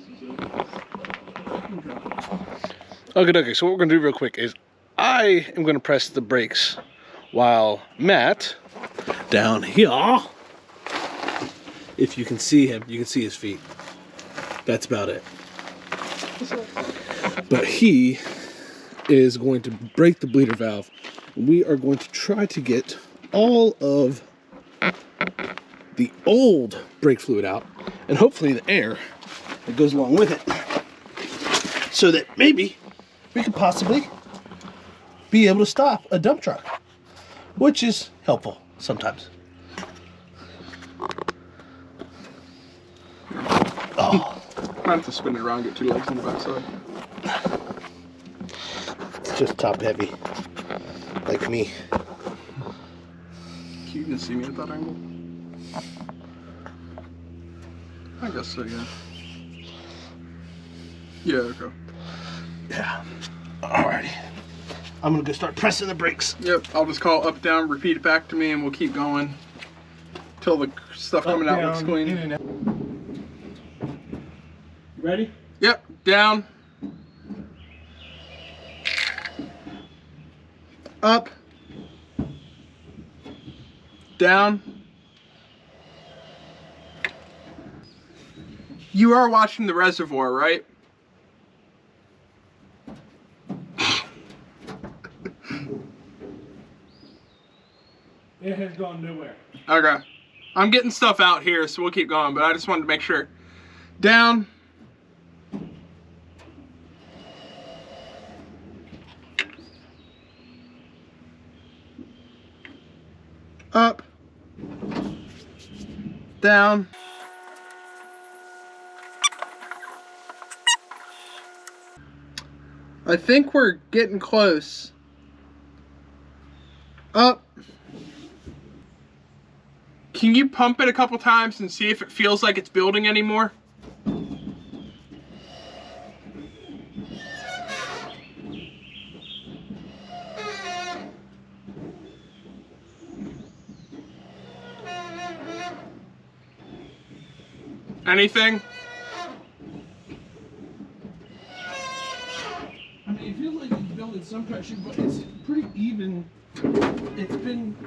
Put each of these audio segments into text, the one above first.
this is it. Okay, so what we're going to do real quick is I am going to press the brakes while Matt, down here, if you can see him, you can see his feet. That's about it. But he is going to break the bleeder valve. We are going to try to get all of the old brake fluid out, and hopefully the air that goes along with it, so that maybe we could possibly be able to stop a dump truck, which is helpful sometimes. Oh. I have to spin it around, get two legs on the backside. It's just top heavy, like me. Can you even see me at that angle? I guess so, yeah. Yeah, okay. Yeah. Alrighty. I'm gonna go start pressing the brakes. Yep, I'll just call up, down, repeat it back to me, and we'll keep going till the stuff coming out looks clean. In and out. You ready? Yep, down. Up. Down. You are watching the reservoir, right? It has gone nowhere. Okay. I'm getting stuff out here, so we'll keep going, but I just wanted to make sure. Down. Up. Down. I think we're getting close. Up. Can you pump it a couple times and see if it feels like it's building anymore? Anything? I mean, it feels like it's building some pressure, but it's pretty even. It's been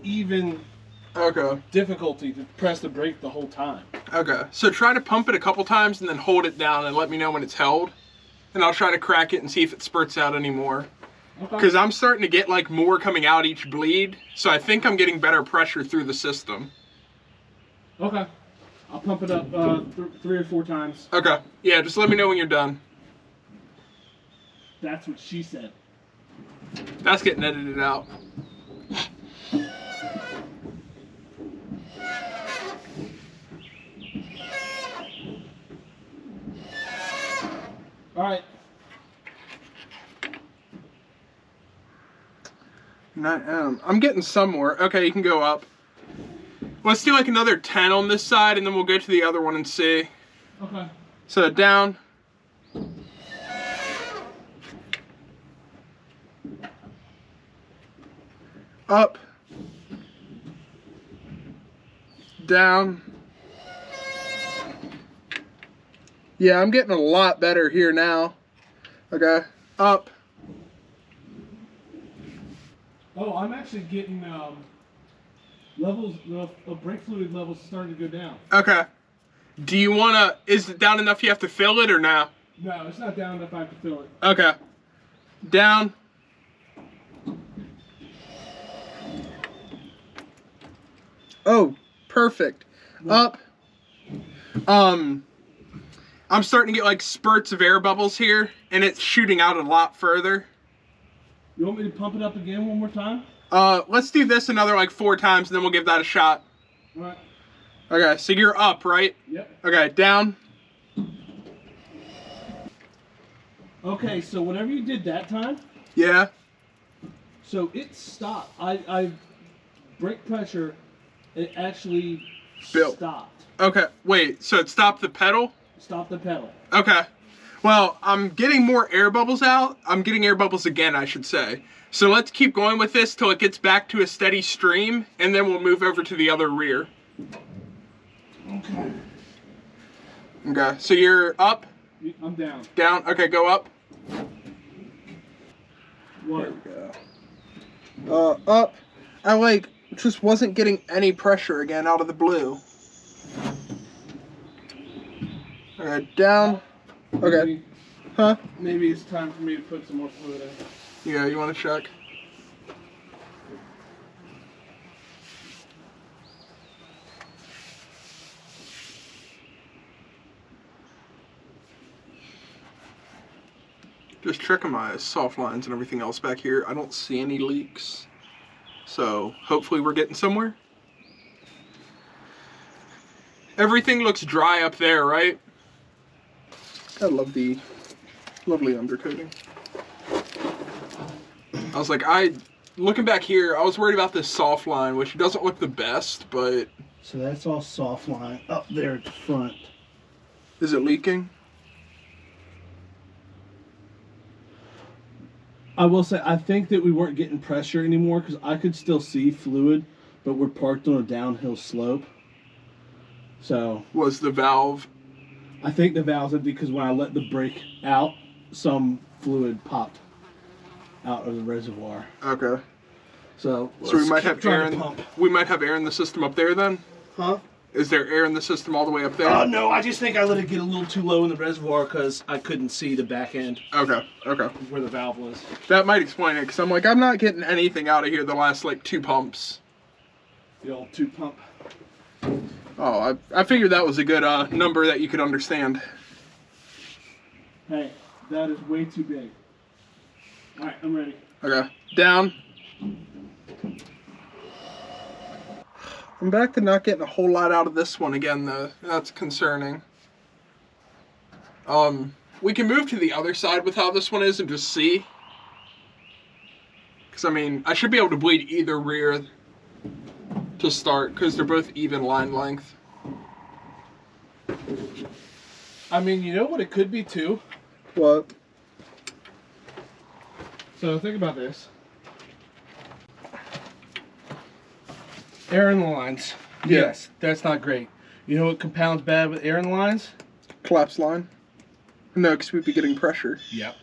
even. Okay. Difficulty to press the brake the whole time. Okay. So try to pump it a couple times and then hold it down and let me know when it's held. And I'll try to crack it and see if it spurts out anymore. Okay. Because I'm starting to get like more coming out each bleed. So I think I'm getting better pressure through the system. Okay. I'll pump it up 3 or 4 times. Okay. Yeah, just let me know when you're done. That's what she said. That's getting edited out. All right. I'm getting some more. Okay, you can go up. Let's do like another 10 on this side, and then we'll go to the other one and see. Okay. So down. Up. Down. Yeah, I'm getting a lot better here now. Okay. Up. Oh, I'm actually getting levels of brake fluid levels starting to go down. Okay. Do you wanna, is it down enough you have to fill it or no? No, it's not down enough I have to fill it. Okay. Down. Oh, perfect. Up. I'm starting to get like spurts of air bubbles here, and it's shooting out a lot further. You want me to pump it up again one more time? Let's do this another like 4 times, and then we'll give that a shot. All right. Okay, so you're up, right? Yep. Okay, down. Okay, so whenever you did that time, Yeah. so it stopped. I brake pressure, it actually stopped. Okay, wait, so it stopped the pedal? Stop the pedal. Okay. Well, I'm getting more air bubbles out. I'm getting air bubbles again, I should say. So let's keep going with this till it gets back to a steady stream, and then we'll move over to the other rear. Okay. Okay, so you're up? I'm down. Down? Okay, go up. One. There we go. Up. I just wasn't getting any pressure again out of the blue. Okay, down. Okay. Maybe, Huh? maybe it's time for me to put some more fluid in. Yeah, you want to check? Just checking my soft lines and everything else back here. I don't see any leaks. So hopefully we're getting somewhere. Everything looks dry up there, right? I love the lovely undercoating. I was like, looking back here, I was worried about this soft line, which doesn't look the best, but... So that's all soft line up there at the front. Is it leaking? I will say, I think that we weren't getting pressure anymore because I could still see fluid, but we're parked on a downhill slope. So Was the valve... I think the valve's empty because when I let the brake out, some fluid popped out of the reservoir. Okay. So We might have air in... pump. We might have air in the system up there then? Huh? Is there air in the system all the way up there? Oh no, I just think I let it get a little too low in the reservoir because I couldn't see the back end Okay, okay. where the valve was. That might explain it, because I'm like, I'm not getting anything out of here the last, 2 pumps. The old 2 pump. Oh, I figured that was a good number that you could understand. Hey, that is way too big. Alright, I'm ready. Okay, down. I'm back to not getting a whole lot out of this one again, though. That's concerning. We can move to the other side with how this one is and just see. Because, I mean, I should be able to bleed either rear to start, because they're both even line length. I mean, you know what it could be too? What? So think about this. Air in the lines. Yeah. Yes, that's not great. You know what compounds bad with air in the lines? Collapse line? No, because we'd be getting pressure. Yep.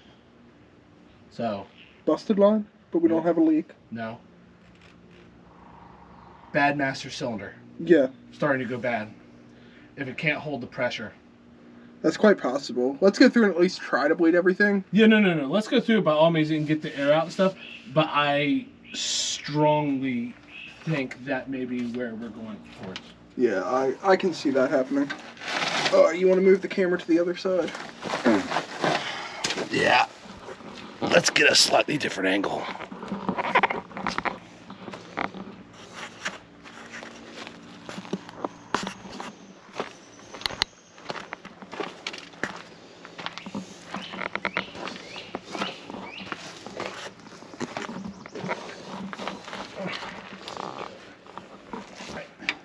So, Busted line? But we don't have a leak. no. Bad master cylinder. Yeah, Starting to go bad. If it can't hold the pressure. that's quite possible. Let's go through and at least try to bleed everything. Yeah, no. Let's go through it by all means and get the air out and stuff. But I strongly think that may be where we're going towards. Yeah, I can see that happening. Oh, you want to move the camera to the other side? Yeah. Let's get a slightly different angle.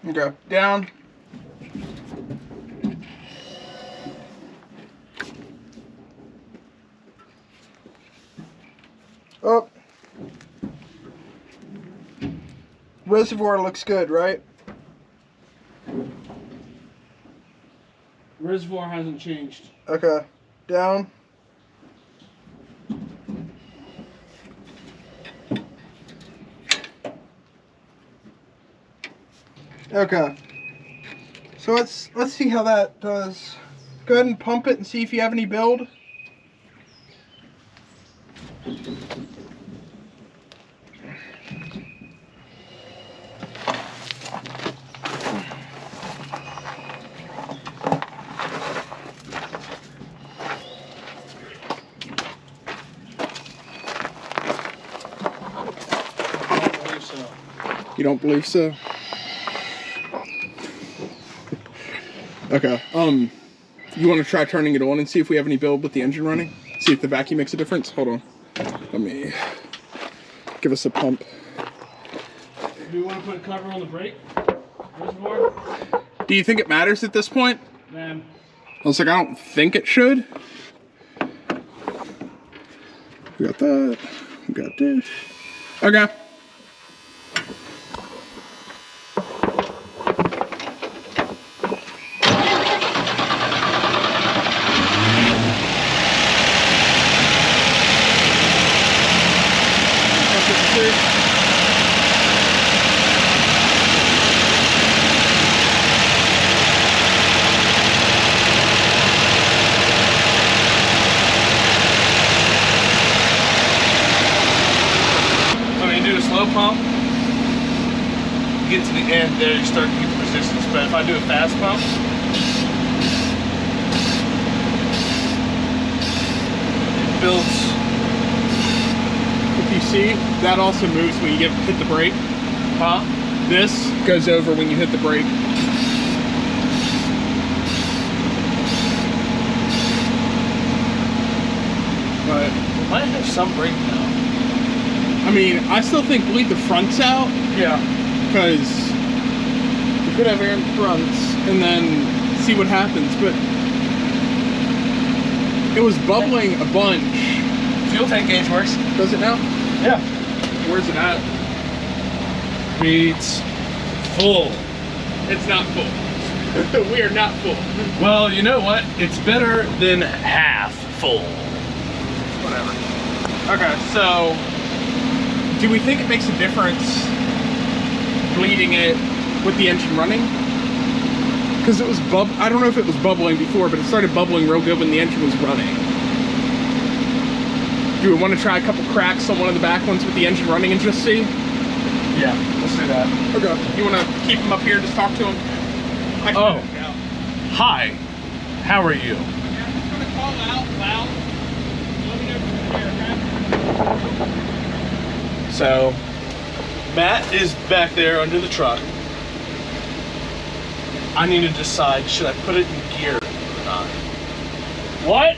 Okay, down. Up. Reservoir looks good, right? Reservoir hasn't changed. Okay, down. Okay. So let's see how that does. Go ahead and pump it and see if you have any build. I don't believe so. You don't believe so? Okay. You want to try turning it on and see if we have any build with the engine running? See if the vacuum makes a difference? Hold on. Let me give us a pump. Do you want to put a cover on the brake? Reservoir? Do you think it matters at this point? Man. I was like, I don't think it should. We got that. We got this. Okay. pump, you get to the end there, you start to get the resistance. But if I do a fast pump, it builds. If you see, that also moves when you hit the brake. Huh? This goes over when you hit the brake. But It might have some brake now. I mean, I still think bleed the fronts out, Yeah. because you could have air in the fronts and then see what happens. But it was bubbling a bunch. Fuel tank gauge works. Does it now? Yeah. Where's it at? Reads full. It's not full. We are not full. Well, you know what? It's better than half full. Whatever. Okay, so do we think it makes a difference bleeding it with the engine running? Because it was I don't know if it was bubbling before, but it started bubbling real good when the engine was running. Do we want to try a couple cracks on one of the back ones with the engine running and just see? Yeah, let's do that. Okay. You want to keep him up here and just talk to him? Oh. Hi. How are you? I'm just going to call out loud. Let me know if you're okay? So, Matt is back there under the truck. I need to decide, should I put it in gear or not? What?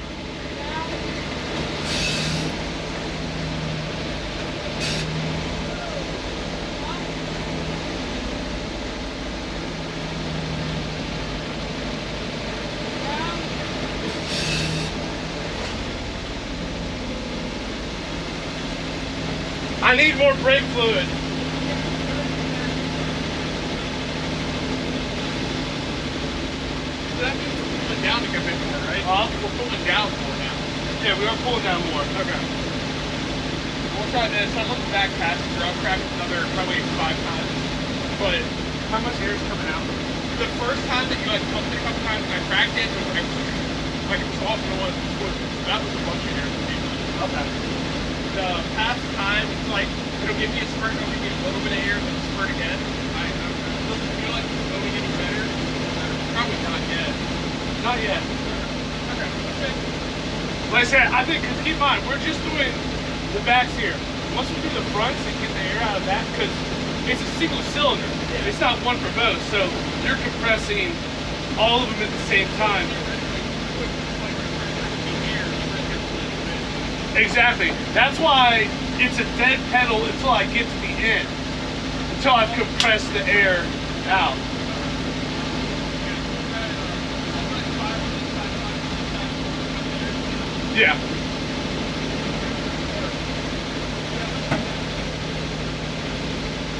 I need more brake fluid. That means we're pulling down a good bit more, right? We're pulling down more now. Yeah, we are pulling down more. Okay. We'll try this. I'm on the back passenger. I'll crack another probably 5 times. But how much air is coming out? The first time that you like pumped it a couple times and I cracked it, it was like it was off going. That was a bunch of air. Okay. The past time, it's like it'll give you a spurt, it'll give you a little bit of air, then a spurt again. I doesn't feel like it's going any better. Probably not yet. Not yet. Okay. Okay. Like I said, I think, because keep in mind, we're just doing the backs here. Once we do the fronts and get the air out of that, because it's a single cylinder. It's not one for both, so you're compressing all of them at the same time. Exactly. That's why it's a dead pedal until I get to the end. Until I've compressed the air out. Yeah.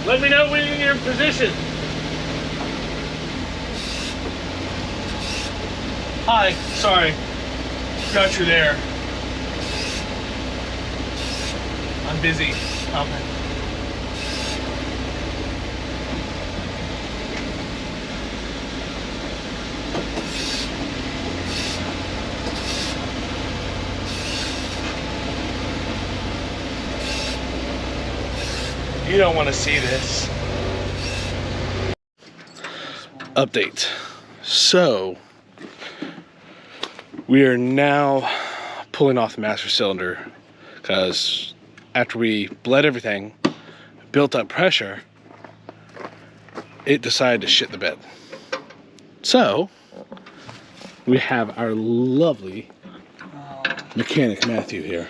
Let me know when you're in position. Hi, sorry. Forgot you're there. I'm busy. You don't want to see this. Update. So, we are now pulling off the master cylinder because after we bled everything, built up pressure, it decided to shit the bed. So, we have our lovely mechanic Matthew here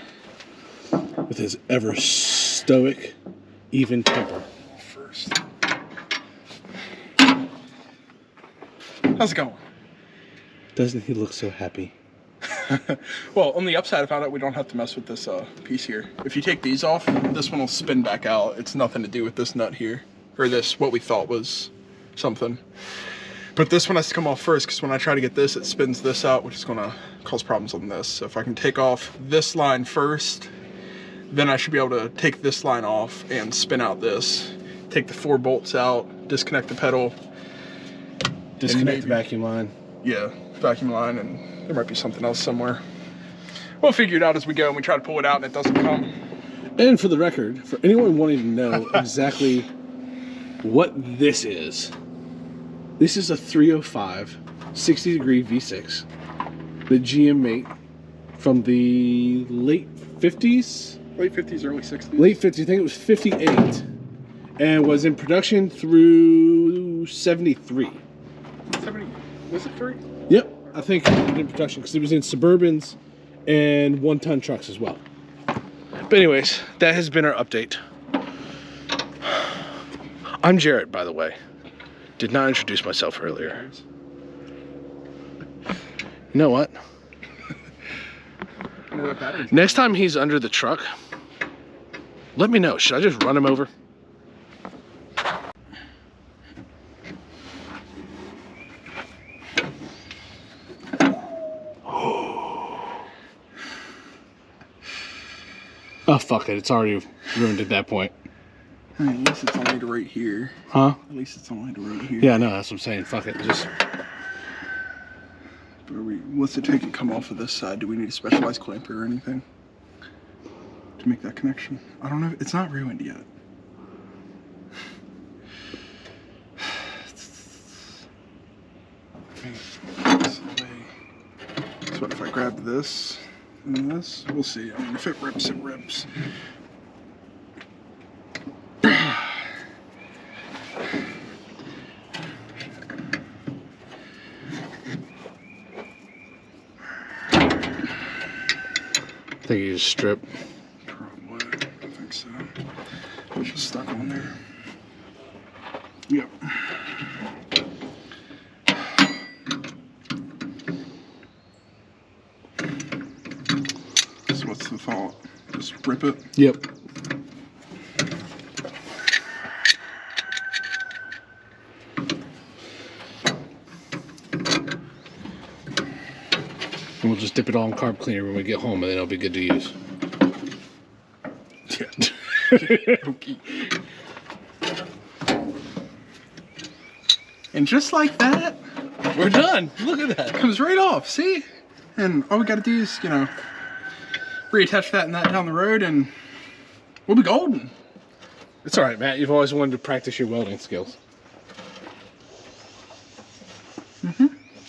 with his ever stoic, even temper. First. How's it going? Doesn't he look so happy? Well, on the upside, I found out we don't have to mess with this piece here. If you take these off, this one will spin back out. It's nothing to do with this nut here. Or this, what we thought was something. But this one has to come off first, because when I try to get this, it spins this out, which is going to cause problems on this. So if I can take off this line first, then I should be able to take this line off and spin out this. Take the 4 bolts out, disconnect the pedal. Disconnect the vacuum line. Yeah, vacuum line, and there might be something else somewhere. We'll figure it out as we go, and we try to pull it out and it doesn't come. And for the record, for anyone wanting to know exactly what this is a 305 60-degree V6 that GM made from the late 50s? Late 50s, early 60s. Late 50s, I think it was 58. And was in production through 73. 70, was it 3? Yep, I think it was in production because it was in Suburbans and 1-ton trucks as well. But anyways, that has been our update. I'm Jarret, by the way. Did not introduce myself earlier. You know what? Next time he's under the truck, let me know. Should I just run him over? Oh, fuck it. It's already ruined at that point. At least it's only to right here. Huh? At least it's only to right here. Yeah, no, that's what I'm saying. Fuck it. Just... But what's it take to come off of this side? Do we need a specialized clamper or anything to make that connection? I don't know. It's not ruined yet. So what if I grab this and this? We'll see. I mean, if it rips, it rips. I think you just strip. Probably. I think so. It's just stuck on there. Yep. So what's the thought? Just rip it? Yep. And we'll just dip it all in carb cleaner when we get home, and then it'll be good to use. Yeah. Okay. And just like that, We're done. Look at that. comes right off, see? And all we gotta do is, reattach that and that down the road and we'll be golden. It's all right, Matt. You've always wanted to practice your welding skills.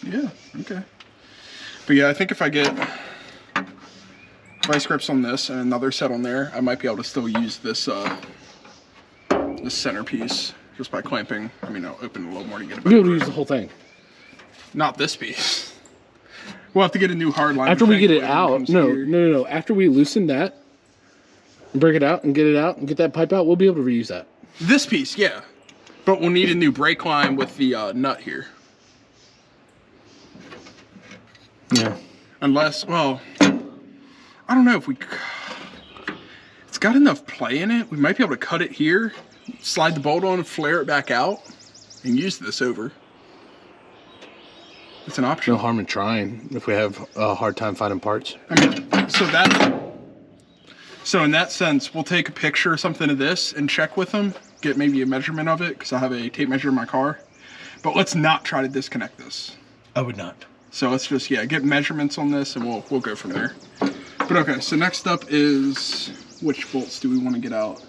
Yeah, okay. But yeah, I think if I get vice grips on this and another set on there, I might be able to still use this this centerpiece just by clamping. I mean, I'll open it a little more to get it back. You'll be able to use the whole thing. Not this piece. We'll have to get a new hard line. After we get it out, no. After we loosen that, and break it out and get it out and get that pipe out, we'll be able to reuse that. This piece, yeah. But we'll need a new brake line with the nut here. Yeah. Unless, well, I don't know if we... It's got enough play in it. We might be able to cut it here, slide the bolt on, flare it back out, and use this over. It's an option. No harm in trying if we have a hard time finding parts. I mean, so in that sense, we'll take a picture or something of this and check with them, get maybe a measurement of it, because I have a tape measure in my car. But let's not try to disconnect this. I would not. So let's just, get measurements on this and we'll go from there. But okay, so next up is, which bolts do we want to get out?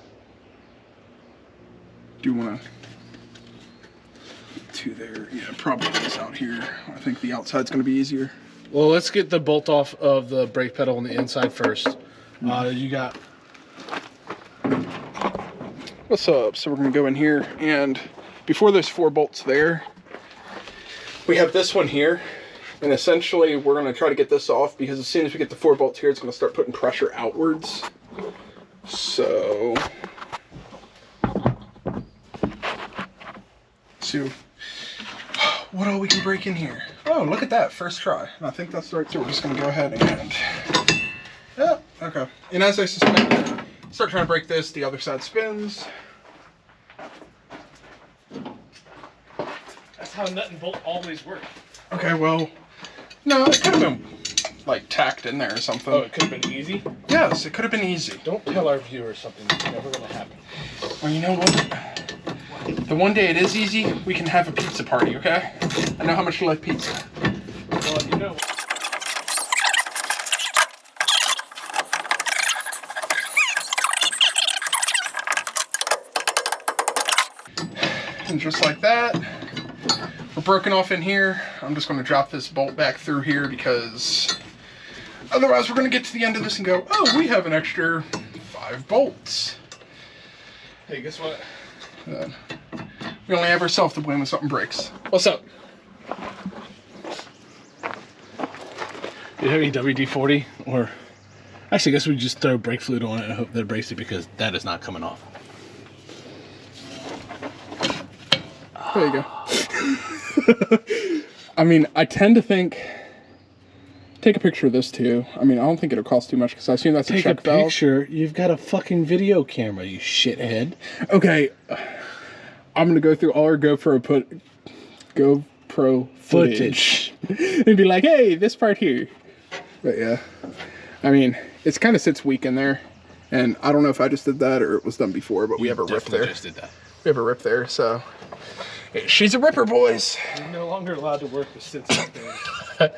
Do you want to, two there? Yeah, probably this out here. I think the outside's going to be easier. Well, let's get the bolt off of the brake pedal on the inside first. You got... What's up? So we're going to go in here, and before those 4 bolts there, we have this one here. And essentially, we're going to try to get this off because as soon as we get the 4 bolts here, it's going to start putting pressure outwards. So, what all we can break in here? Oh, look at that, first try. And I think that's the right tool. We're just going to go ahead and, yeah, okay. And as I suspected, start trying to break this, the other side spins. That's how nut and bolt always work. Okay, well, no, it could have been, like, tacked in there or something. Oh, it could have been easy? Yes, it could have been easy. Don't tell our viewers something that's never going to happen. Well, you know what? The one day it is easy, we can have a pizza party, okay? I know how much you like pizza. Well, you know... And just like that, we're broken off in here. I'm just going to drop this bolt back through here because otherwise we're going to get to the end of this and go, oh, we have an extra 5 bolts. Hey, guess what? We only have ourselves to blame when something breaks. What's up? You have any WD-40? Or actually, I guess we just throw brake fluid on it and hope that it breaks it, because that is not coming off. There you go. I mean, I tend to think, take a picture of this too. I mean, I don't think it'll cost too much because I assume that's a check valve. Take a picture. You've got a fucking video camera, you shithead. Okay, I'm gonna go through all our GoPro footage and be like, hey, this part here. But yeah, I mean, it's kind of sits weak in there, and I don't know if I just did that or it was done before, but we have a rip there. Just did that. We have a rip there, so she's a ripper, boys. You're no longer allowed to work with sensitive things.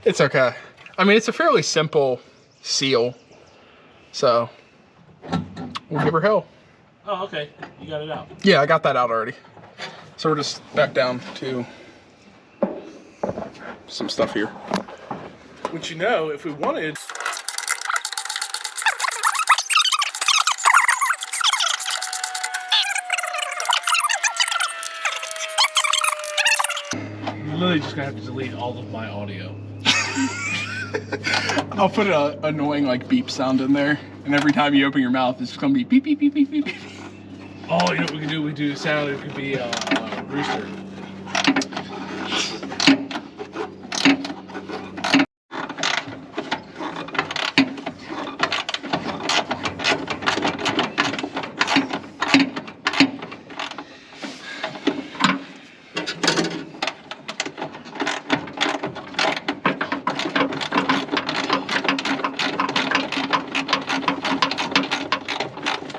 It's okay. I mean, it's a fairly simple seal, so we'll give her hell. Oh, okay. You got it out. Yeah, I got that out already. So we're just back down to some stuff here. Which, you know, if we wanted... You're literally just gonna have to delete all of my audio. I'll put an annoying like beep sound in there, and every time you open your mouth, it's just gonna be beep beep beep beep beep beep. Oh, you know what we can do? We do a sound. It could be a rooster.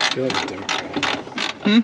I feel like a Democrat. Hmm?